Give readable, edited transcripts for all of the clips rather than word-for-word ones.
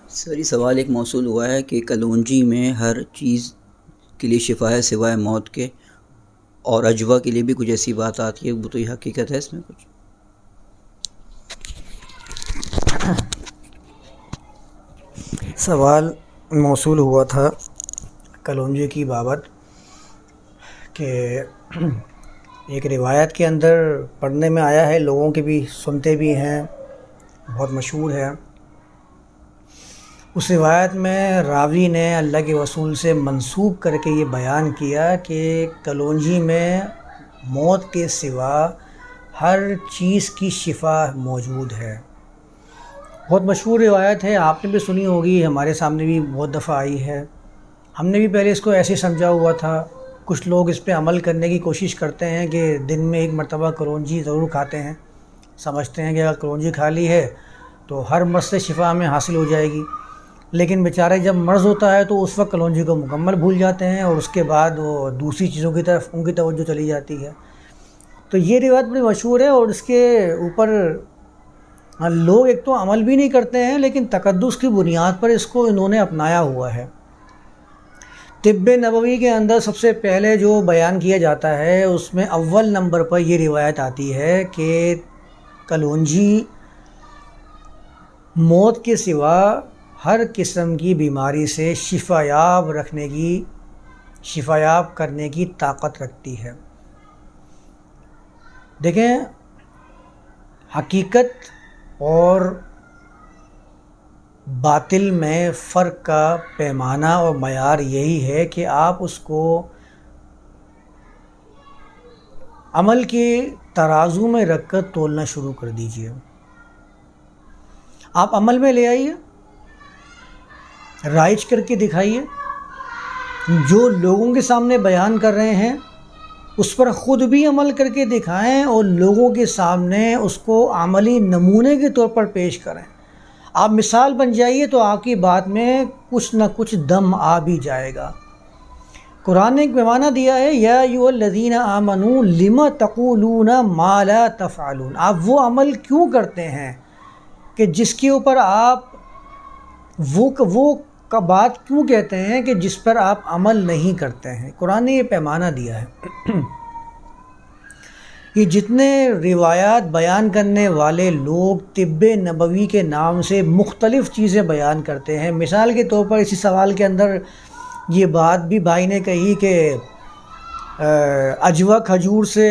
سر یہ سوال ایک موصول ہوا ہے کہ کلونجی میں ہر چیز کے لیے شفا ہے سوائے موت کے، اور اجوا کے لیے بھی کچھ ایسی بات آتی ہے، وہ تو یہ حقیقت ہے اس میں کچھ؟ سوال موصول ہوا تھا کلونجی کی بابت کہ ایک روایت کے اندر پڑھنے میں آیا ہے، لوگوں کے بھی سنتے بھی ہیں، بہت مشہور ہے۔ اس روایت میں راوی نے اللہ کے رسول سے منسوب کر کے یہ بیان کیا کہ کلونجی میں موت کے سوا ہر چیز کی شفا موجود ہے۔ بہت مشہور روایت ہے، آپ نے بھی سنی ہوگی، ہمارے سامنے بھی بہت دفعہ آئی ہے۔ ہم نے بھی پہلے اس کو ایسے سمجھا ہوا تھا۔ کچھ لوگ اس پہ عمل کرنے کی کوشش کرتے ہیں کہ دن میں ایک مرتبہ کلونجی ضرور کھاتے ہیں، سمجھتے ہیں کہ اگر کلونجی کھا لی ہے تو ہر مرض سے شفا ہمیں حاصل ہو جائے گی، لیکن بیچارے جب مرض ہوتا ہے تو اس وقت کلونجی کو مکمل بھول جاتے ہیں، اور اس کے بعد وہ دوسری چیزوں کی طرف ان کی توجہ چلی جاتی ہے۔ تو یہ روایت بڑی مشہور ہے، اور اس کے اوپر لوگ ایک تو عمل بھی نہیں کرتے ہیں، لیکن تقدس کی بنیاد پر اس کو انہوں نے اپنایا ہوا ہے۔ طب نبوی کے اندر سب سے پہلے جو بیان کیا جاتا ہے اس میں اول نمبر پر یہ روایت آتی ہے کہ کلونجی موت کے سوا ہر قسم کی بیماری سے شفایاب کرنے کی طاقت رکھتی ہے۔ دیکھیں، حقیقت اور باطل میں فرق کا پیمانہ اور معیار یہی ہے کہ آپ اس کو عمل کے ترازو میں رکھ کر تولنا شروع کر دیجئے۔ آپ عمل میں لے آئیے، رائج کر کے دکھائیے، جو لوگوں کے سامنے بیان کر رہے ہیں اس پر خود بھی عمل کر کے دکھائیں، اور لوگوں کے سامنے اس کو عملی نمونے کے طور پر پیش کریں۔ آپ مثال بن جائیے تو آپ کی بات میں کچھ نہ کچھ دم آ بھی جائے گا۔ قرآن نے ایک پیمانہ دیا ہے، یا ایھا الذین آمنوا لم تقولون ما لا تفعلون۔ آپ وہ عمل کیوں کرتے ہیں کہ جس کے اوپر آپ وہ بات کیوں کہتے ہیں کہ جس پر آپ عمل نہیں کرتے ہیں۔ قرآن نے یہ پیمانہ دیا ہے۔ یہ جتنے روایات بیان کرنے والے لوگ طب نبوی کے نام سے مختلف چیزیں بیان کرتے ہیں، مثال کے طور پر اسی سوال کے اندر یہ بات بھی بھائی نے کہی کہ اجوا کھجور سے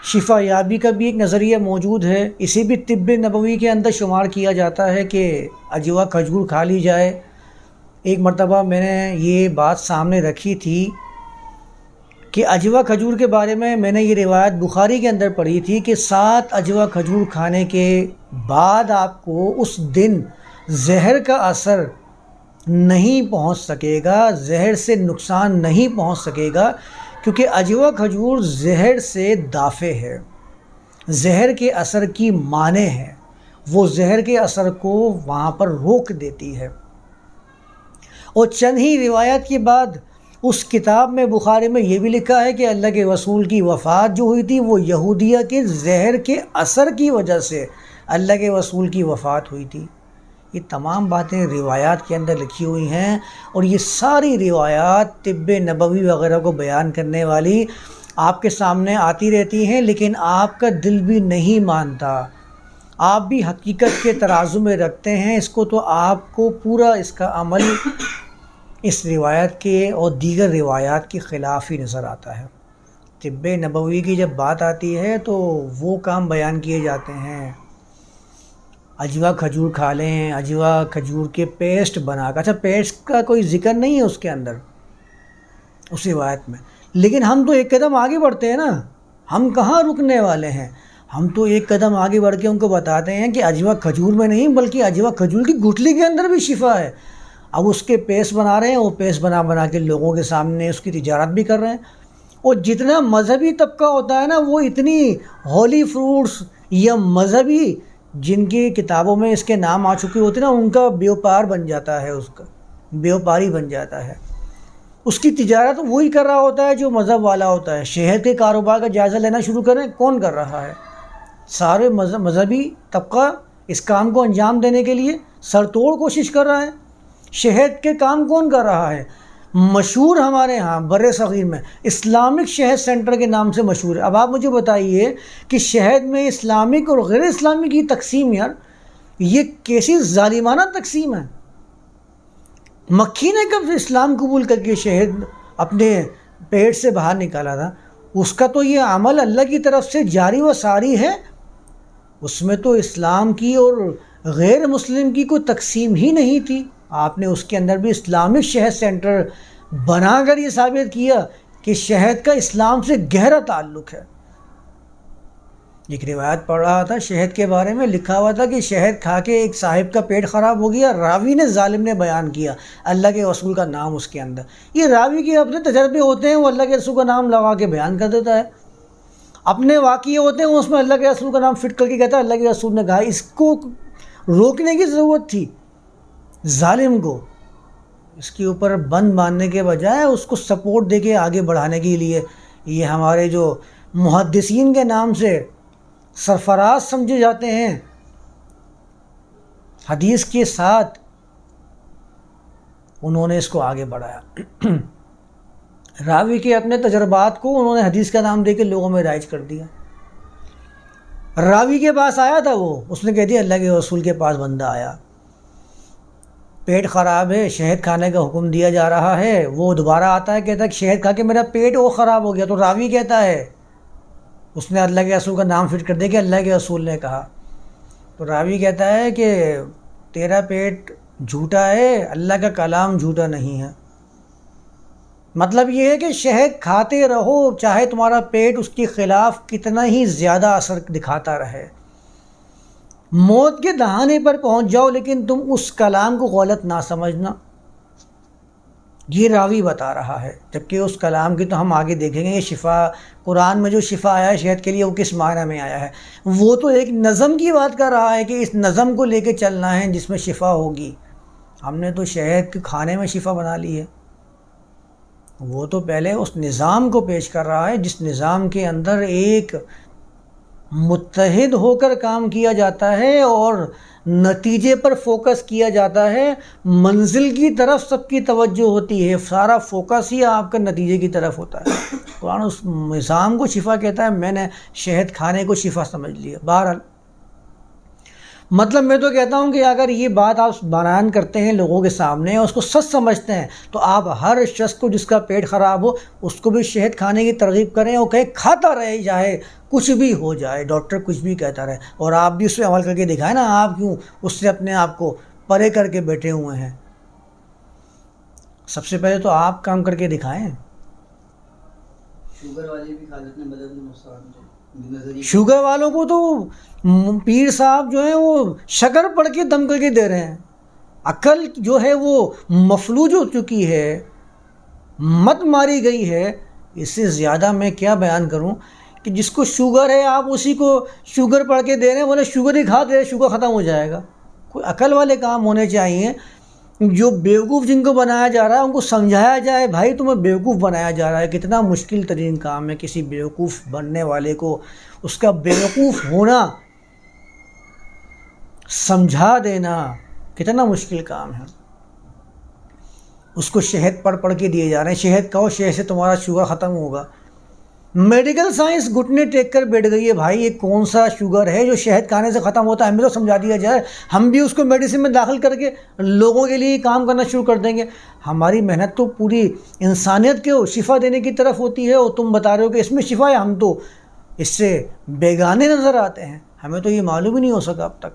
شفا یابی کا بھی ایک نظریہ موجود ہے، اسے بھی طب نبوی کے اندر شمار کیا جاتا ہے کہ اجوا کھجور کھا لی جائے۔ ایک مرتبہ میں نے یہ بات سامنے رکھی تھی کہ اجوا کھجور کے بارے میں نے یہ روایت بخاری کے اندر پڑھی تھی کہ 7 اجوا کھجور کھانے کے بعد آپ کو اس دن زہر کا اثر نہیں پہنچ سکے گا، زہر سے نقصان نہیں پہنچ سکے گا، کیونکہ اجوا کھجور زہر سے دافع ہے، زہر کے اثر کی مانع ہے، وہ زہر کے اثر کو وہاں پر روک دیتی ہے۔ اور چند ہی روایت کے بعد اس کتاب میں بخاری میں یہ بھی لکھا ہے کہ اللہ کے رسول کی وفات جو ہوئی تھی وہ یہودیہ کے زہر کے اثر کی وجہ سے اللہ کے رسول کی وفات ہوئی تھی۔ یہ تمام باتیں روایات کے اندر لکھی ہوئی ہیں، اور یہ ساری روایات طب نبوی وغیرہ کو بیان کرنے والی آپ کے سامنے آتی رہتی ہیں، لیکن آپ کا دل بھی نہیں مانتا، آپ بھی حقیقت کے ترازو میں رکھتے ہیں اس کو، تو آپ کو پورا اس کا عمل اس روایت کے اور دیگر روایات کے خلاف ہی نظر آتا ہے۔ طب نبوی کی جب بات آتی ہے تو وہ کام بیان کیے جاتے ہیں، اجوا کھجور کھا لیں، اجوا کھجور کے پیسٹ بنا کر، اچھا پیسٹ کا کوئی ذکر نہیں ہے اس کے اندر اس روایت میں، لیکن ہم تو ایک قدم آگے بڑھتے ہیں نا، ہم کہاں رکنے والے ہیں، ہم تو ایک قدم آگے بڑھ کے ان کو بتاتے ہیں کہ اجوا کھجور میں نہیں بلکہ اجوا کھجور کی گٹھلی کے اندر بھی شفا ہے۔ اب اس کے پیسٹ بنا رہے ہیں، وہ پیسٹ بنا کے لوگوں کے سامنے اس کی تجارت بھی کر رہے ہیں۔ اور جتنا مذہبی طبقہ ہوتا ہے نا، وہ اتنی ہولی فروٹس یا مذہبی جن کی کتابوں میں اس کے نام آ چکے ہوتے ہیں نا، ان کا بیوپار بن جاتا ہے، اس کا بیوپاری بن جاتا ہے، اس کی تجارت وہی کر رہا ہوتا ہے جو مذہب والا ہوتا ہے۔ شہر کے کاروبار کا جائزہ لینا شروع کریں، کون کر رہا ہے؟ سارے مذہبی طبقہ اس کام کو انجام دینے کے لیے سر توڑ کوشش کر رہا ہے۔ شہد کے کام کون کر رہا ہے؟ مشہور ہمارے ہاں بر صغیر میں اسلامک شہد سینٹر کے نام سے مشہور ہے۔ اب آپ مجھے بتائیے کہ شہد میں اسلامک اور غیر اسلامک کی تقسیم، یار یہ کیسی ظالمانہ تقسیم ہے۔ مکھی نے کب اسلام قبول کر کے شہد اپنے پیٹ سے باہر نکالا تھا؟ اس کا تو یہ عمل اللہ کی طرف سے جاری و ساری ہے، اس میں تو اسلام کی اور غیر مسلم کی کوئی تقسیم ہی نہیں تھی۔ آپ نے اس کے اندر بھی اسلامک شہد سینٹر بنا کر یہ ثابت کیا کہ شہد کا اسلام سے گہرا تعلق ہے۔ ایک روایت پڑھ رہا تھا شہد کے بارے میں، لکھا ہوا تھا کہ شہد کھا کے ایک صاحب کا پیٹ خراب ہو گیا، راوی نے ظالم نے بیان کیا اللہ کے رسول کا نام اس کے اندر۔ یہ راوی کے اپنے تجربے ہوتے ہیں، وہ اللہ کے رسول کا نام لگا کے بیان کر دیتا ہے، اپنے واقعے ہوتے ہیں اس میں اللہ کے رسول کا نام فٹ کر کے کہتا ہے اللہ کے رسول نے کہا۔ اس کو روکنے کی ضرورت تھی ظالم کو، اس کے اوپر بند باندھنے کے بجائے اس کو سپورٹ دے کے آگے بڑھانے کے لیے یہ ہمارے جو محدثین کے نام سے سرفراز سمجھے جاتے ہیں حدیث کے ساتھ، انہوں نے اس کو آگے بڑھایا۔ راوی کے اپنے تجربات کو انہوں نے حدیث کا نام دے کے لوگوں میں رائج کر دیا۔ راوی کے پاس آیا تھا وہ، اس نے کہہ دیا اللہ کے رسول کے پاس بندہ آیا، پیٹ خراب ہے، شہد کھانے کا حکم دیا جا رہا ہے۔ وہ دوبارہ آتا ہے، کہتا ہے کہ شہد کھا کے میرا پیٹ اور خراب ہو گیا۔ تو راوی کہتا ہے، اس نے اللہ کے رسول کا نام فٹ کر دیا کہ اللہ کے رسول نے کہا۔ تو راوی کہتا ہے کہ تیرا پیٹ جھوٹا ہے، اللہ کا کلام جھوٹا نہیں ہے۔ مطلب یہ ہے کہ شہد کھاتے رہو چاہے تمہارا پیٹ اس کے خلاف کتنا ہی زیادہ اثر دکھاتا رہے، موت کے دہانے پر پہنچ جاؤ لیکن تم اس کلام کو غلط نہ سمجھنا۔ یہ راوی بتا رہا ہے، جبکہ اس کلام کی تو ہم آگے دیکھیں گے کہ شفا، قرآن میں جو شفا آیا ہے شہد کے لیے وہ کس معنی میں آیا ہے۔ وہ تو ایک نظم کی بات کر رہا ہے کہ اس نظم کو لے کے چلنا ہے جس میں شفا ہوگی۔ ہم نے تو شہد کے کھانے میں شفا بنا لی ہے، وہ تو پہلے اس نظام کو پیش کر رہا ہے جس نظام کے اندر ایک متحد ہو کر کام کیا جاتا ہے اور نتیجے پر فوکس کیا جاتا ہے، منزل کی طرف سب کی توجہ ہوتی ہے، سارا فوکس ہی آپ کا نتیجے کی طرف ہوتا ہے۔ قرآن اس نظام کو شفا کہتا ہے، میں نے شہد کھانے کو شفا سمجھ لیا۔ بہرحال مطلب میں تو کہتا ہوں کہ اگر یہ بات آپ بیان کرتے ہیں لوگوں کے سامنے اور اس کو سچ سمجھتے ہیں تو آپ ہر شخص کو جس کا پیٹ خراب ہو اس کو بھی شہد کھانے کی ترغیب کریں اور کہیں کھاتا رہے چاہے کچھ بھی ہو جائے، ڈاکٹر کچھ بھی کہتا رہے، اور آپ بھی اس پہ عمل کر کے دکھائیں نا۔ آپ کیوں اس سے اپنے آپ کو پرے کر کے بیٹھے ہوئے ہیں؟ سب سے پہلے تو آپ کام کر کے دکھائیں۔ شوگر والے بھی کھا لیتے ہیں بدن میں نقصان، شوگر والوں کو تو پیر صاحب جو ہیں وہ شکر پڑھ کے دم کر کے دے رہے ہیں۔ عقل جو ہے وہ مفلوج ہو چکی ہے، مت ماری گئی ہے۔ اس سے زیادہ میں کیا بیان کروں کہ جس کو شوگر ہے آپ اسی کو شوگر پڑھ کے دے رہے ہیں، بولے شوگر ہی کھا دے، شوگر ختم ہو جائے گا۔ کوئی عقل والے کام ہونے چاہیے۔ جو بیوقوف جن کو بنایا جا رہا ہے ان کو سمجھایا جائے، بھائی تمہیں بیوقوف بنایا جا رہا ہے۔ کتنا مشکل ترین کام ہے کسی بیوقوف بننے والے کو اس کا بیوقوف ہونا سمجھا دینا، کتنا مشکل کام ہے۔ اس کو شہد پڑھ کے دیے جا رہے ہیں، شہد کھاؤ، شہد سے تمہارا شوگر ختم ہوگا۔ میڈیکل سائنس گھٹنے ٹیک کر بیٹھ گئی ہے، بھائی یہ کون سا شوگر ہے جو شہد کھانے سے ختم ہوتا ہے؟ ہمیں تو سمجھا دیا جائے، ہم بھی اس کو میڈیسن میں داخل کر کے لوگوں کے لیے کام کرنا شروع کر دیں گے۔ ہماری محنت تو پوری انسانیت کو شفا دینے کی طرف ہوتی ہے اور تم بتا رہے ہو کہ اس میں شفا ہے۔ ہم تو اس سے بیگانے نظر آتے ہیں، ہمیں تو یہ معلوم ہی نہیں ہو سکا اب تک۔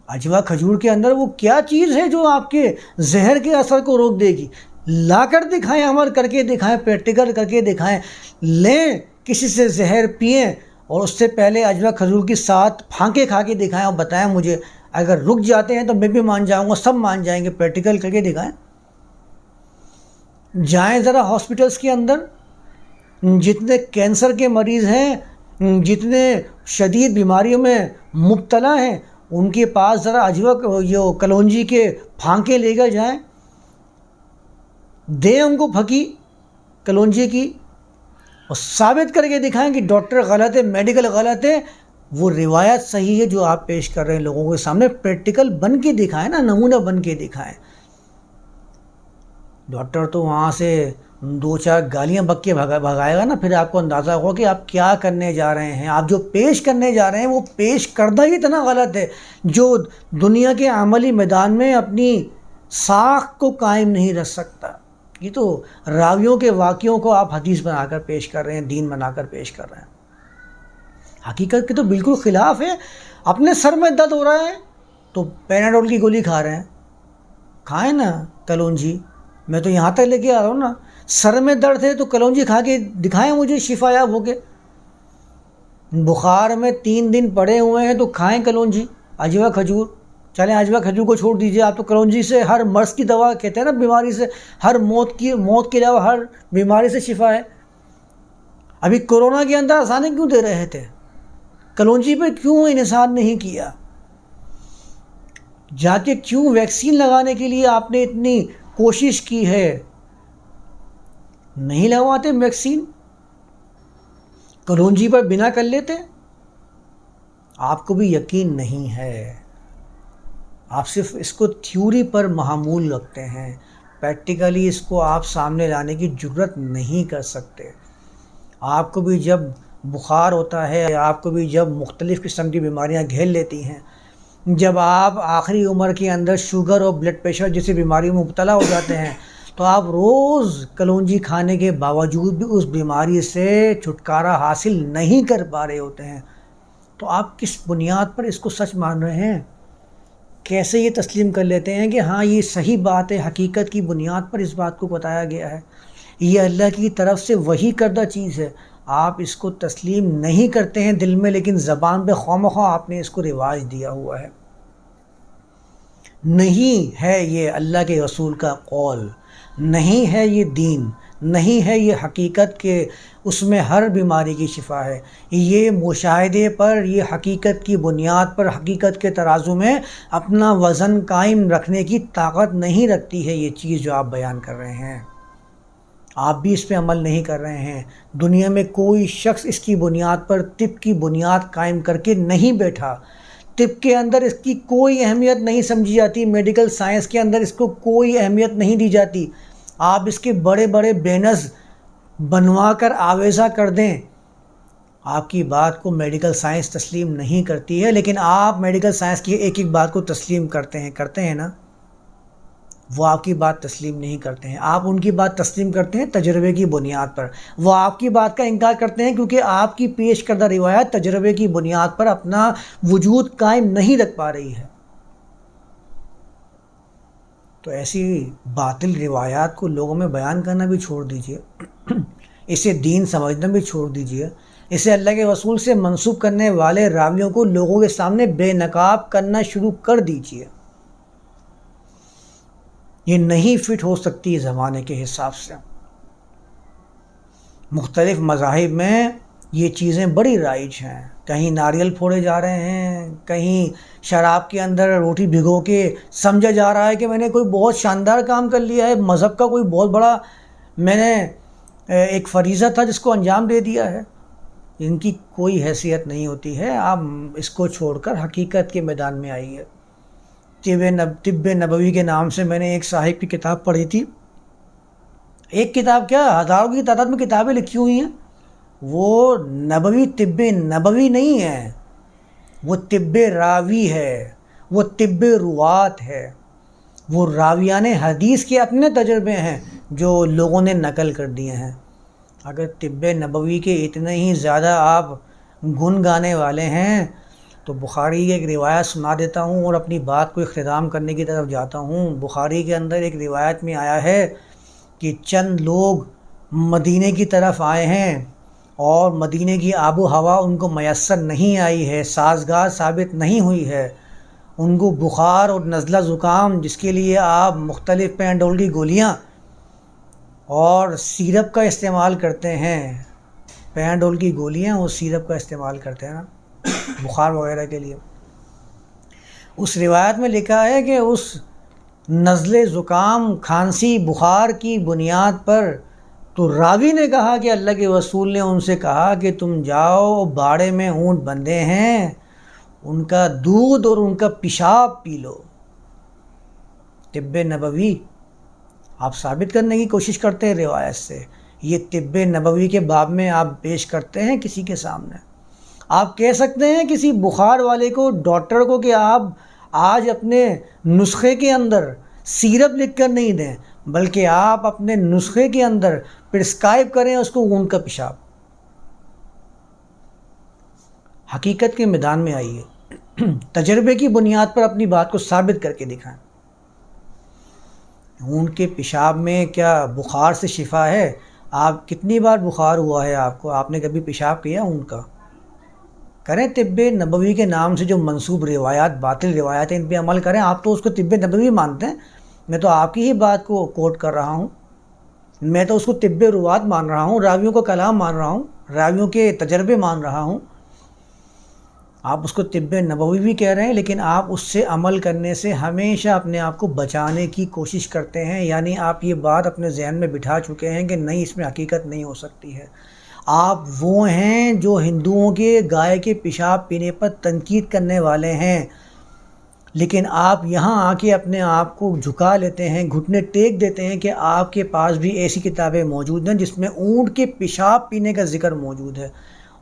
اجوا کھجور کے اندر وہ کیا چیز ہے جو آپ کے زہر کے اثر کو روک دے گی؟ لا کر دکھائیں، عمل کر کے دکھائیں، پریکٹیکل کر کے دکھائیں، لیں کسی سے زہر پئیں اور اس سے پہلے اجوا کھجور کی 7 پھانکے کھا کے دکھائیں اور بتائیں مجھے، اگر رک جاتے ہیں تو میں بھی مان جاؤں گا، سب مان جائیں گے۔ پریکٹیکل کر کے دکھائیں۔ جائیں ذرا ہاسپٹلس کے اندر، جتنے کینسر کے مریض ہیں، جتنے شدید بیماریوں میں مبتلا ہیں، ان کے پاس ذرا اجوا جو کلونجی کے پھانکے لے کر جائیں، دیں ان کو پھکی کلونجی کی اور ثابت کر کے دکھائیں کہ ڈاکٹر غلط ہے، میڈیکل غلط ہے، وہ روایت صحیح ہے جو آپ پیش کر رہے ہیں لوگوں کے سامنے، پریکٹیکل بن کے دکھائیں نا، نمونہ بن کے دکھائیں۔ ڈاکٹر تو وہاں سے 2-4 گالیاں بک کے بھگائے گا نا، پھر آپ کو اندازہ ہوگا کہ آپ کیا کرنے جا رہے ہیں۔ آپ جو پیش کرنے جا رہے ہیں وہ پیش کردہ ہی اتنا غلط ہے جو دنیا کے عملی میدان میں اپنی ساکھ کو قائم نہیں رکھ سکتا۔ یہ تو راویوں کے واقعوں کو آپ حدیث بنا کر پیش کر رہے ہیں، دین بنا کر پیش کر رہے ہیں۔ حقیقت کے تو بالکل خلاف ہے۔ اپنے سر میں درد ہو رہا ہے تو پیناڈول کی گولی کھا رہے ہیں، کھائیں نا کلونجی، میں تو یہاں تک لے کے آ رہا ہوں نا۔ سر میں درد ہے تو کلونجی کھا کے دکھائیں مجھے شفا یاب ہو کے۔ بخار میں 3 دن پڑے ہوئے ہیں تو کھائیں کلونجی، اجوا کھجور۔ چلیں اجوا کھجور کو چھوڑ دیجئے، آپ تو کلونجی سے ہر مرض کی دوا کہتے ہیں نا، بیماری سے، ہر موت کے علاوہ ہر بیماری سے شفا ہے۔ ابھی کورونا کے اندر آسانے کیوں دے رہے تھے؟ کلونجی پہ کیوں انحصار نہیں کیا؟ جا کے کیوں ویکسین لگانے کے لیے آپ نے اتنی کوشش کی ہے؟ نہیں لگواتے ویکسین، کلونجی پر بنا کر لیتے۔ آپ کو بھی یقین نہیں ہے، آپ صرف اس کو تھیوری پر محمول رکھتے ہیں، پریکٹیکلی اس کو آپ سامنے لانے کی جرت نہیں کر سکتے۔ آپ کو بھی جب بخار ہوتا ہے، آپ کو بھی جب مختلف قسم کی بیماریاں گھیر لیتی ہیں، جب آپ آخری عمر کے اندر شوگر اور بلڈ پریشر جیسی بیماریوں میں مبتلا ہو جاتے ہیں، تو آپ روز کلونجی کھانے کے باوجود بھی اس بیماری سے چھٹکارا حاصل نہیں کر پا رہے ہوتے ہیں۔ تو آپ کس بنیاد پر اس کو سچ مان رہے ہیں؟ کیسے یہ تسلیم کر لیتے ہیں کہ ہاں یہ صحیح بات ہے، حقیقت کی بنیاد پر اس بات کو بتایا گیا ہے، یہ اللہ کی طرف سے وحی کردہ چیز ہے؟ آپ اس کو تسلیم نہیں کرتے ہیں دل میں، لیکن زبان پہ خواہ آپ نے اس کو رواج دیا ہوا ہے۔ نہیں ہے یہ اللہ کے رسول کا قول، نہیں ہے یہ دین، نہیں ہے یہ حقیقت کہ اس میں ہر بیماری کی شفا ہے۔ یہ مشاہدے پر، یہ حقیقت کی بنیاد پر، حقیقت کے ترازو میں اپنا وزن قائم رکھنے کی طاقت نہیں رکھتی ہے یہ چیز جو آپ بیان کر رہے ہیں۔ آپ بھی اس پہ عمل نہیں کر رہے ہیں۔ دنیا میں کوئی شخص اس کی بنیاد پر، طب کی بنیاد قائم کر کے نہیں بیٹھا۔ طب کے اندر اس کی کوئی اہمیت نہیں سمجھی جاتی، میڈیکل سائنس کے اندر اس کو کوئی اہمیت نہیں دی جاتی۔ آپ اس کے بڑے بڑے بینرز بنوا کر آویزہ کر دیں، آپ کی بات کو میڈیکل سائنس تسلیم نہیں کرتی ہے، لیکن آپ میڈیکل سائنس کی ایک ایک بات کو تسلیم کرتے ہیں نا، وہ آپ کی بات تسلیم نہیں کرتے ہیں۔ آپ ان کی بات تسلیم کرتے ہیں تجربے کی بنیاد پر، وہ آپ کی بات کا انکار کرتے ہیں کیونکہ آپ کی پیش کردہ روایت تجربے کی بنیاد پر اپنا وجود قائم نہیں رکھ پا رہی ہے۔ تو ایسی باطل روایات کو لوگوں میں بیان کرنا بھی چھوڑ دیجئے، اسے دین سمجھنا بھی چھوڑ دیجئے، اسے اللہ کے رسول سے منسوب کرنے والے راویوں کو لوگوں کے سامنے بے نقاب کرنا شروع کر دیجئے۔ یہ نہیں فٹ ہو سکتی زمانے کے حساب سے۔ مختلف مذاہب میں یہ چیزیں بڑی رائج ہیں، کہیں ناریل پھوڑے جا رہے ہیں، کہیں شراب کے اندر روٹی بھگو کے سمجھا جا رہا ہے کہ میں نے کوئی بہت شاندار کام کر لیا ہے، مذہب کا کوئی بہت بڑا میں نے ایک فریضہ تھا جس کو انجام دے دیا ہے۔ ان کی کوئی حیثیت نہیں ہوتی ہے۔ آپ اس کو چھوڑ کر حقیقت کے میدان میں آئیے۔ طب نبوی کے نام سے میں نے ایک صاحب کی کتاب پڑھی تھی، ایک کتاب کیا ہزاروں کی تعداد میں کتابیں لکھی ہوئی ہیں، وہ نبوی طب نبوی نہیں ہے، وہ طب راوی ہے، وہ طب روات ہے، وہ راویان حدیث کے اپنے تجربے ہیں جو لوگوں نے نقل کر دیے ہیں۔ اگر طب نبوی کے اتنے ہی زیادہ آپ گن گانے والے ہیں تو بخاری کی ایک روایت سنا دیتا ہوں اور اپنی بات کو اختتام کرنے کی طرف جاتا ہوں۔ بخاری کے اندر ایک روایت میں آیا ہے کہ چند لوگ مدینے کی طرف آئے ہیں اور مدینے کی آب و ہوا ان کو میسر نہیں آئی ہے، سازگار ثابت نہیں ہوئی ہے، ان کو بخار اور نزلہ زکام جس کے لیے آپ مختلف پینڈول کی گولیاں اور سیرپ کا استعمال کرتے ہیں، پینڈول کی گولیاں اور سیرپ کا استعمال کرتے ہیں نا بخار وغیرہ کے لیے۔ اس روایت میں لکھا ہے کہ اس نزلے زکام کھانسی بخار کی بنیاد پر تو راوی نے کہا کہ اللہ کے رسول نے ان سے کہا کہ تم جاؤ باڑے میں اونٹ بندھے ہیں، ان کا دودھ اور ان کا پیشاب پی لو۔ طب نبوی آپ ثابت کرنے کی کوشش کرتے ہیں روایت سے، یہ طب نبوی کے باب میں آپ پیش کرتے ہیں کسی کے سامنے۔ آپ کہہ سکتے ہیں کسی بخار والے کو، ڈاکٹر کو، کہ آپ آج اپنے نسخے کے اندر سیرپ لکھ کر نہیں دیں، بلکہ آپ اپنے نسخے کے اندر پرسکرائب کریں اس کو اونٹ کا پیشاب۔ حقیقت کے میدان میں آئیے، تجربے کی بنیاد پر اپنی بات کو ثابت کر کے دکھائیں۔ اونٹ کے پیشاب میں کیا بخار سے شفا ہے؟ آپ کتنی بار بخار ہوا ہے آپ کو؟ آپ نے کبھی پیشاب کیا اونٹ کا؟ کریں طب نبوی کے نام سے جو منسوب روایات، باطل روایات ہیں، ان پہ عمل کریں۔ آپ تو اس کو طب نبوی مانتے ہیں، میں تو آپ کی ہی بات کو کوٹ کر رہا ہوں، میں تو اس کو طب روات مان رہا ہوں، راویوں کا کلام مان رہا ہوں، راویوں کے تجربے مان رہا ہوں۔ آپ اس کو طب نبوی بھی کہہ رہے ہیں، لیکن آپ اس سے عمل کرنے سے ہمیشہ اپنے آپ کو بچانے کی کوشش کرتے ہیں، یعنی آپ یہ بات اپنے ذہن میں بٹھا چکے ہیں کہ نہیں، اس میں حقیقت نہیں ہو سکتی ہے۔ آپ وہ ہیں جو ہندوؤں کے گائے کے پیشاب پینے پر تنقید کرنے والے ہیں، لیکن آپ یہاں آ کے اپنے آپ کو جھکا لیتے ہیں، گھٹنے ٹیک دیتے ہیں کہ آپ کے پاس بھی ایسی کتابیں موجود ہیں جس میں اونٹ کے پیشاب پینے کا ذکر موجود ہے،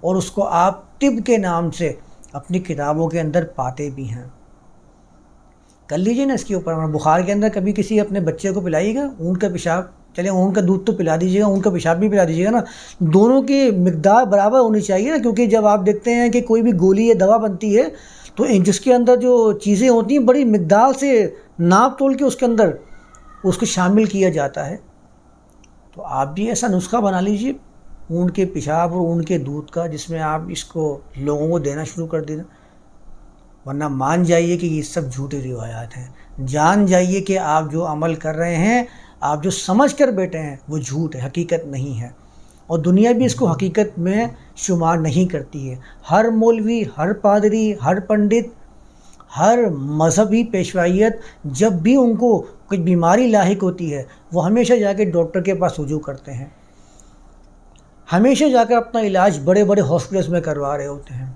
اور اس کو آپ طب کے نام سے اپنی کتابوں کے اندر پاتے بھی ہیں۔ کر لیجیے نا اس کے اوپر، بخار کے اندر کبھی کسی اپنے بچے کو پلائیے گا اونٹ کا پیشاب؟ چلیں اونٹ کا دودھ تو پلا دیجیے گا، اونٹ کا پیشاب بھی پلا دیجیے گا نا، دونوں کی مقدار برابر ہونی چاہیے نا، کیونکہ جب آپ دیکھتے ہیں کہ کوئی بھی گولی یا دوا بنتی ہے تو جس کے اندر جو چیزیں ہوتی ہیں بڑی مقدار سے ناپ تول کے اس کے اندر اس کو شامل کیا جاتا ہے۔ تو آپ بھی ایسا نسخہ بنا لیجیے اونٹ کے پیشاب اور اونٹ کے دودھ کا، جس میں آپ اس کو لوگوں کو دینا شروع کر دیں، ورنہ مان جائیے کہ یہ سب جھوٹی روایات ہیں، جان جائیے کہ آپ جو عمل کر رہے ہیں، آپ جو سمجھ کر بیٹھے ہیں، وہ جھوٹ ہے، حقیقت نہیں ہے، اور دنیا بھی اس کو حقیقت میں شمار نہیں کرتی ہے۔ ہر مولوی، ہر پادری، ہر پنڈت، ہر مذہبی پیشوائیت جب بھی ان کو کوئی بیماری لاحق ہوتی ہے، وہ ہمیشہ جا کے ڈاکٹر کے پاس رجوع کرتے ہیں، ہمیشہ جا کر اپنا علاج بڑے بڑے ہاسپٹلس میں کروا رہے ہوتے ہیں۔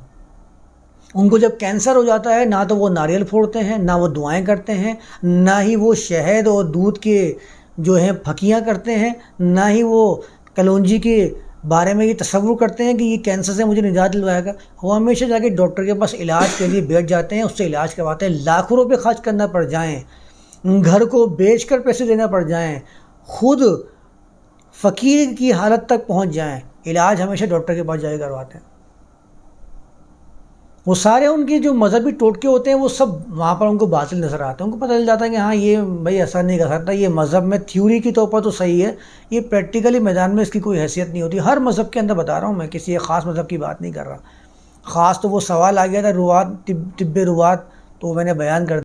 ان کو جب کینسر ہو جاتا ہے، نہ تو وہ ناریل پھوڑتے ہیں، نہ وہ دعائیں کرتے ہیں، نہ ہی وہ شہد اور دودھ کے جو ہیں پھکیاں کرتے ہیں، نہ ہی وہ کلونجی کے بارے میں یہ تصور کرتے ہیں کہ یہ کینسر سے مجھے نجات دلوائے گا۔ وہ ہمیشہ جا کے ڈاکٹر کے پاس علاج کے لیے بیٹھ جاتے ہیں، اس سے علاج کرواتے ہیں، لاکھوں روپے خرچ کرنا پڑ جائیں، گھر کو بیچ کر پیسے دینا پڑ جائیں، خود فقیر کی حالت تک پہنچ جائیں، علاج ہمیشہ ڈاکٹر کے پاس جا کے کرواتے ہیں۔ وہ سارے ان کے جو مذہبی ٹوٹکے ہوتے ہیں وہ سب وہاں پر ان کو باطل نظر آتے ہیں، ان کو پتہ چل جاتا ہے کہ ہاں یہ بھائی اثر نہیں کر سکتا، یہ مذہب میں تھیوری کی طور پر تو صحیح ہے، یہ پریکٹیکلی میدان میں اس کی کوئی حیثیت نہیں ہوتی۔ ہر مذہب کے اندر بتا رہا ہوں میں، کسی ایک خاص مذہب کی بات نہیں کر رہا، خاص تو وہ سوال آ گیا تھا روات، طب روات، تو میں نے بیان کر